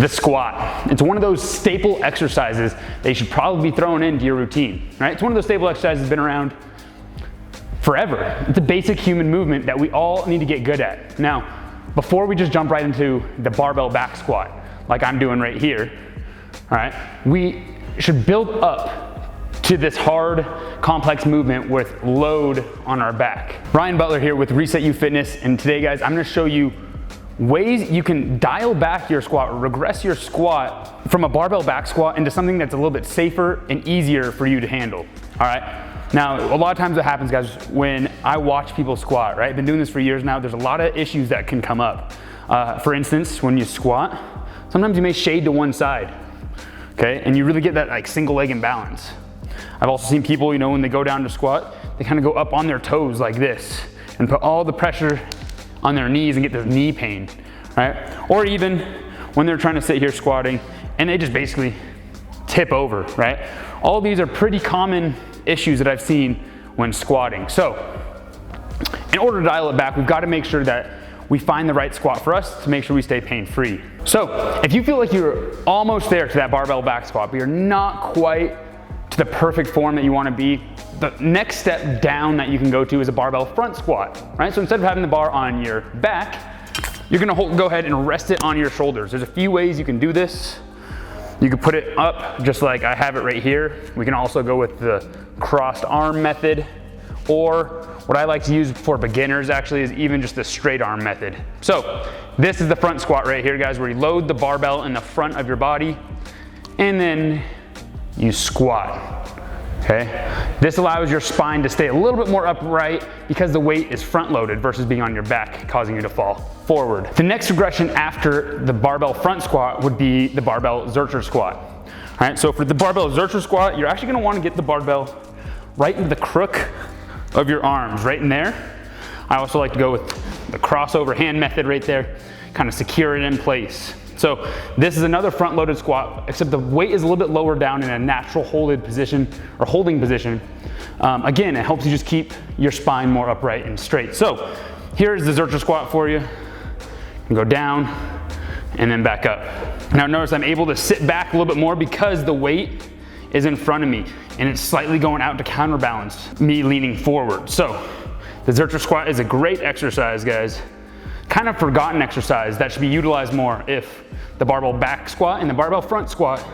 the squat. It's one of those staple exercises that you should probably be throwing into your routine, right? It's one of those staple exercises that's been around forever. It's a basic human movement that we all need to get good at. Now, before we just jump right into the barbell back squat, like I'm doing right here, all right, we should build up to this hard, complex movement with load on our back. Ryan Butler here with ResetU Fitness, and today, guys, I'm gonna show you ways you can dial back your squat, or regress your squat from a barbell back squat into something that's a little bit safer and easier for you to handle, all right? Now, a lot of times what happens, guys, when I watch people squat, right? I've been doing this for years now, there's a lot of issues that can come up. For instance, when you squat, sometimes you may shade to one side, okay? And you really get that like single leg imbalance. I've also seen people, you know, when they go down to squat, they kind of go up on their toes like this and put all the pressure on their knees and get this knee pain, right? Or even when they're trying to sit here squatting and they just basically tip over, right? All these are pretty common issues that I've seen when squatting. So in order to dial it back, we've got to make sure that we find the right squat for us to make sure we stay pain-free. So if you feel like you're almost there to that barbell back squat, but you're not quite to the perfect form that you want to be, the next step down that you can go to is a barbell front squat, right? So instead of having the bar on your back, you're gonna go ahead and rest it on your shoulders. There's a few ways you can do this. You can put it up just like I have it right here. We can also go with the crossed arm method, or what I like to use for beginners actually is even just the straight arm method. So this is the front squat right here, guys, where you load the barbell in the front of your body and then you squat. Okay, this allows your spine to stay a little bit more upright because the weight is front loaded versus being on your back, causing you to fall forward. The next regression after the barbell front squat would be the barbell ZERCHER squat. All right, so for the barbell ZERCHER squat, you're actually gonna wanna get the barbell right into the crook of your arms, right in there. I also like to go with the crossover hand method right there, kind of secure it in place. So this is another front loaded squat, except the weight is a little bit lower down in a natural holding position. Again, it helps you just keep your spine more upright and straight. So here's the ZERCHER squat for you. You can go down and then back up. Now notice I'm able to sit back a little bit more because the weight is in front of me and it's slightly going out to counterbalance me leaning forward. So the ZERCHER squat is a great exercise, guys. Kind of forgotten exercise that should be utilized more if the barbell back squat and the barbell front squat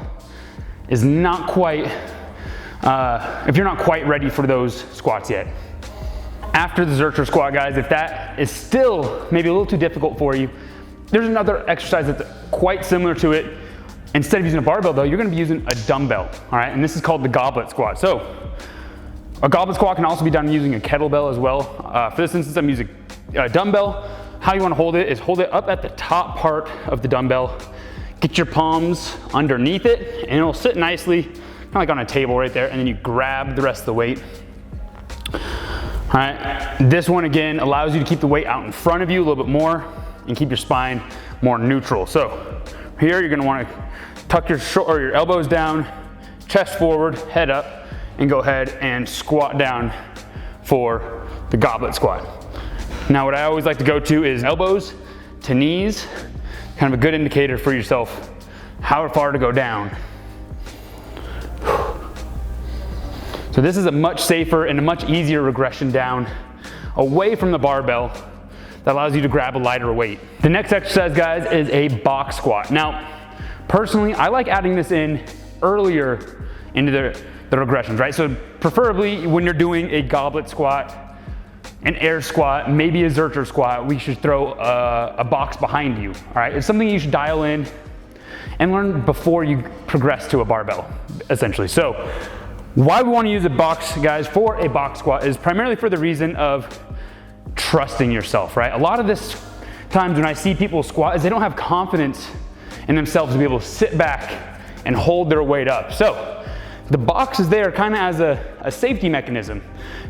is not quite, if you're not quite ready for those squats yet. After the ZERCHER squat, guys, if that is still maybe a little too difficult for you, there's another exercise that's quite similar to it. Instead of using a barbell though, you're gonna be using a dumbbell, all right? And this is called the goblet squat. So a goblet squat can also be done using a kettlebell as well. For this instance, I'm using a dumbbell. How you want to hold it is hold it up at the top part of the dumbbell, get your palms underneath it, and it'll sit nicely, kind of like on a table right there, and then you grab the rest of the weight. All right, this one again allows you to keep the weight out in front of you a little bit more and keep your spine more neutral. So here you're going to want to tuck your elbows down, chest forward, head up, and go ahead and squat down for the goblet squat. Now what I always like to go to is elbows to knees, kind of a good indicator for yourself how far to go down. So this is a much safer and a much easier regression down away from the barbell that allows you to grab a lighter weight. The next exercise, guys, is a box squat. Now, personally, I like adding this in earlier into the regressions, right? So preferably when you're doing a goblet squat, an air squat, maybe a ZERCHER squat, we should throw a box behind you, all right? It's something you should dial in and learn before you progress to a barbell, essentially. So why we wanna use a box, guys, for a box squat is primarily for the reason of trusting yourself, right? A lot of this times when I see people squat is they don't have confidence in themselves to be able to sit back and hold their weight up. So the box is there kind of as a safety mechanism,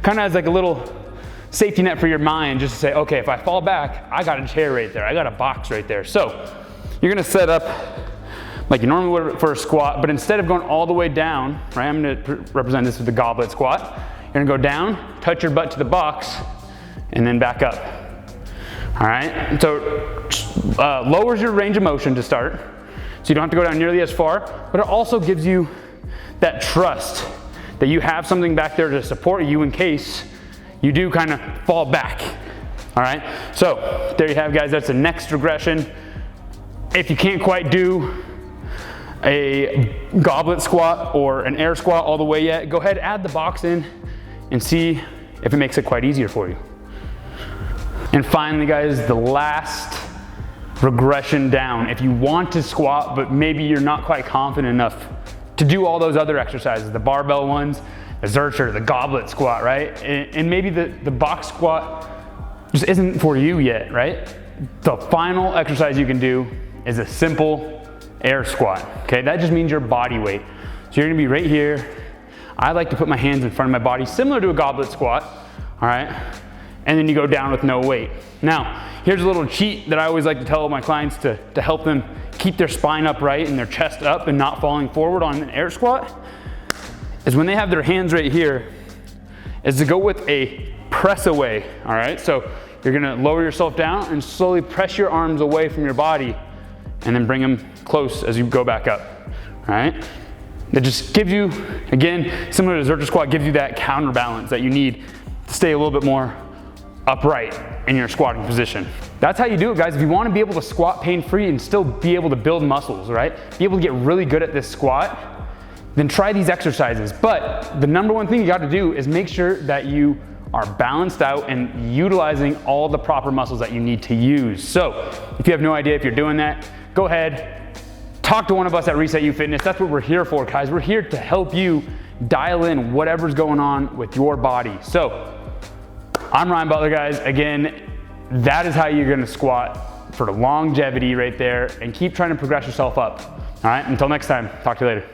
kind of as like a little safety net for your mind, just to say, okay, if I fall back, I got a chair right there, I got a box right there. So you're gonna set up like you normally would for a squat, but instead of going all the way down, right, I'm gonna represent this with the goblet squat. You're gonna go down, touch your butt to the box, and then back up. All right, so lowers your range of motion to start. so you don't have to go down nearly as far, but it also gives you that trust that you have something back there to support you in case you do kind of fall back. All right, so there you have, guys. That's the next regression. If you can't quite do a goblet squat or an air squat all the way yet, go ahead, add the box in and see if it makes it quite easier for you. And finally, guys, the last regression down. If you want to squat, but maybe you're not quite confident enough to do all those other exercises, the barbell ones, the ZERCHER, the goblet squat, right? And maybe the box squat just isn't for you yet, right? The final exercise you can do is a simple air squat, okay? That just means your body weight. So you're gonna be right here. I like to put my hands in front of my body, similar to a goblet squat, all right? And then you go down with no weight. Now, here's a little cheat that I always like to tell my clients to help them keep their spine upright and their chest up and not falling forward on an air squat, is when they have their hands right here, is to go with a press away, all right? So you're gonna lower yourself down and slowly press your arms away from your body and then bring them close as you go back up, all right? That just gives you, again, similar to ZERCHER squat, gives you that counterbalance that you need to stay a little bit more upright in your squatting position. That's how you do it, guys. If you wanna be able to squat pain-free and still be able to build muscles, right? Be able to get really good at this squat, then try these exercises. But the number one thing you gotta do is make sure that you are balanced out and utilizing all the proper muscles that you need to use. So if you have no idea if you're doing that, go ahead, talk to one of us at ResetU Fitness. That's what we're here for, guys. We're here to help you dial in whatever's going on with your body. So I'm Ryan Butler, guys. Again, that is how you're gonna squat for the longevity right there, and keep trying to progress yourself up. All right, until next time, talk to you later.